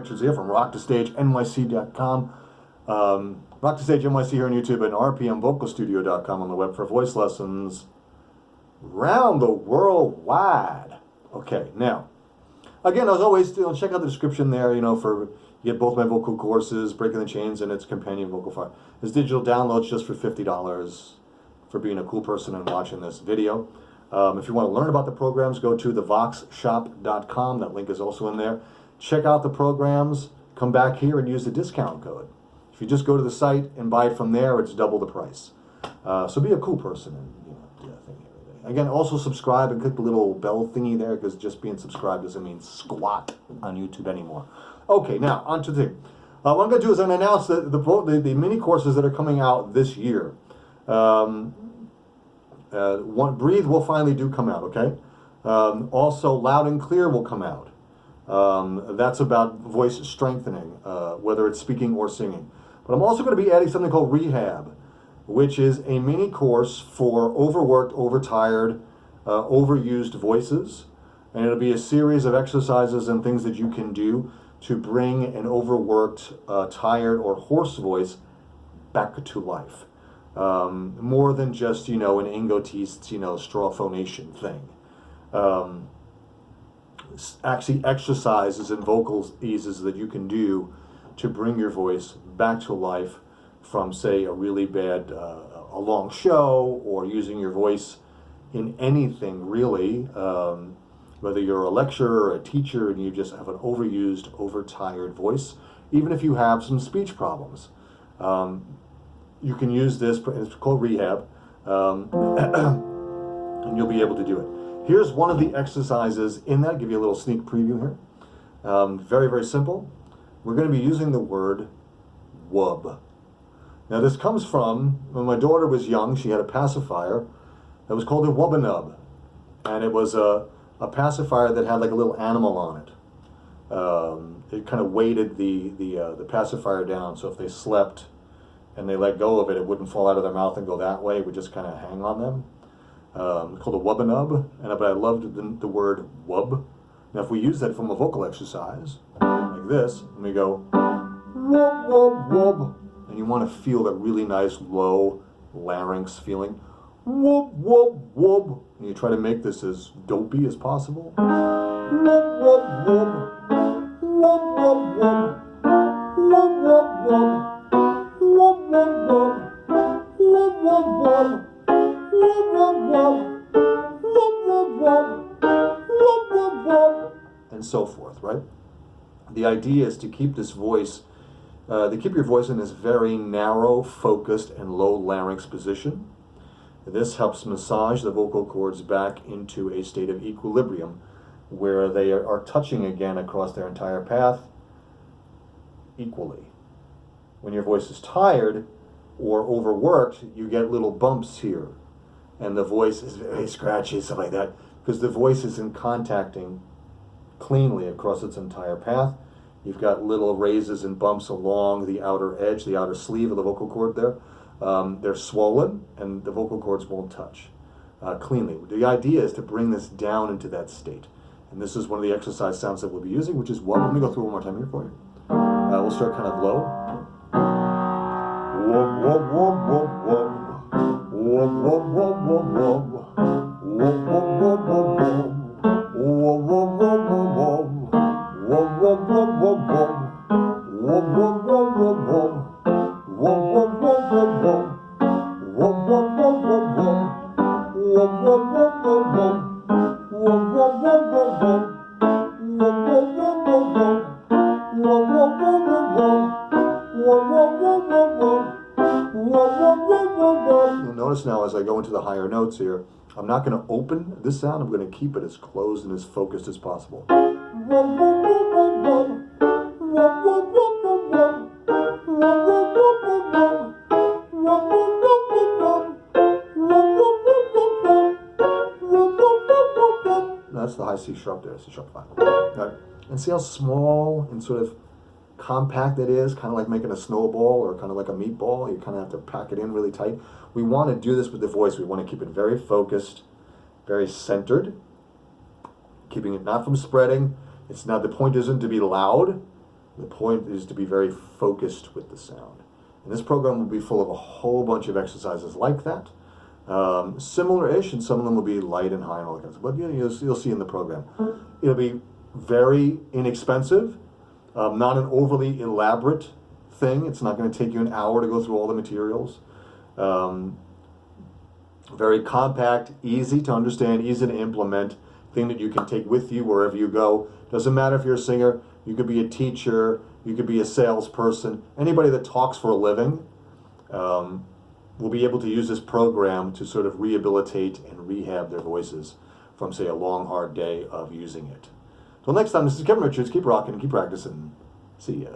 Richards here from rockthestagenyc.com. Rock the Stage NYC here on YouTube and rpmvocalstudio.com on the web for voice lessons round the world wide. Okay, now, again, as always, check out the description there, for you get both my vocal courses, Breaking the Chains and its companion vocal file. There's digital downloads just for $50 for being a cool person and watching this video. If you want to learn about the programs, go to thevoxshop.com. That link is also in there. Check out the programs, come back here and use the discount code. If you just go to the site and buy it from there, it's double the price. So be a cool person and do that thing every day. Again, also subscribe and click the little bell thingy there, because just being subscribed doesn't mean squat on YouTube anymore. Okay, now on to the thing. What I'm going to do is I'm going to announce the mini courses that are coming out this year. Breathe will finally come out, okay? Also, Loud and Clear will come out. That's about voice strengthening, whether it's speaking or singing. But I'm also going to be adding something called ReHab, which is a mini course for overworked, overtired, overused voices. And it'll be a series of exercises and things that you can do to bring an overworked, tired, or hoarse voice back to life. More than just, an Ingotiste, straw phonation thing. Actually exercises and vocal eases that you can do to bring your voice back to life from, say, a really bad, a long show, or using your voice in anything really, whether you're a lecturer or a teacher and you just have an overused, overtired voice, even if you have some speech problems. You can use this, it's called ReHab, and you'll be able to do it. Here's one of the exercises in that. I'll give you a little sneak preview here. Very, very simple. We're going to be using the word wub. Now this comes from, when my daughter was young, she had a pacifier that was called a wubbanub. And it was a pacifier that had like a little animal on it. It kind of weighted the pacifier down, so if they slept and they let go of it, it wouldn't fall out of their mouth and go that way. It would just kind of hang on them. Called a wubbanub, but I loved the word wub. Now if we use that from a vocal exercise, like this, and we go wub, wub, wub, and you want to feel that really nice low larynx feeling, wub, wub, wub, and you try to make this as dopey as possible. Wub, wub, wub, wub, wub, wub, wub, wub, wub, wub, wub, wub, wub, wub, wub. And so forth, right? The idea is to keep this voice, keep your voice in this very narrow, focused, and low larynx position. This helps massage the vocal cords back into a state of equilibrium where they are touching again across their entire path equally. When your voice is tired or overworked, you get little bumps here. And the voice is very scratchy, stuff like that, because the voice isn't contacting cleanly across its entire path. You've got little raises and bumps along the outer edge, the outer sleeve of the vocal cord there. They're swollen, and the vocal cords won't touch cleanly. The idea is to bring this down into that state. And this is one of the exercise sounds that we'll be using, which is wub. Let me go through one more time here for you. We'll start kind of low. Wub, wub, wub, wub, wub. Wub, wub, wub, wub, wub. Wub, wub, wub, wub, wub. Wub, wub, wub, wub, wub. Wub, wub, wub, wub, wub. Wub, wub, wub, wub, wub. Wub, wub, wub, wub, wub. Wub, wub, wub, wub, wub. Wub, wub, wub, wub, wub. Wub, wub, wub, wub, wub. Wub, wub, wub, wub, wub. Wub, wub, wub, wub, wub. Wub, wub, wub, wub, wub. You'll notice now as I go into the higher notes here, I'm not going to open this sound, I'm going to keep it as closed and as focused as possible. That's the high C sharp there, C sharp 5. Right. And see how small and sort of compact it is, kind of like making a snowball or kind of like a meatball. You kind of have to pack it in really tight. We want to do this with the voice. We want to keep it very focused, very centered, keeping it not from spreading. It's not, the point isn't to be loud. The point is to be very focused with the sound. And this program will be full of a whole bunch of exercises like that. Similar-ish, and some of them will be light and high and all that kind of stuff. But you'll see in the program. It'll be very inexpensive, not an overly elaborate thing. It's not going to take you an hour to go through all the materials. Very compact, easy to understand, easy to implement, thing that you can take with you wherever you go. Doesn't matter if you're a singer, you could be a teacher, you could be a salesperson, anybody that talks for a living will be able to use this program to sort of rehabilitate and rehab their voices from, say, a long, hard day of using it. Till next time, this is Kevin Richards. Keep rocking and keep practicing. See ya.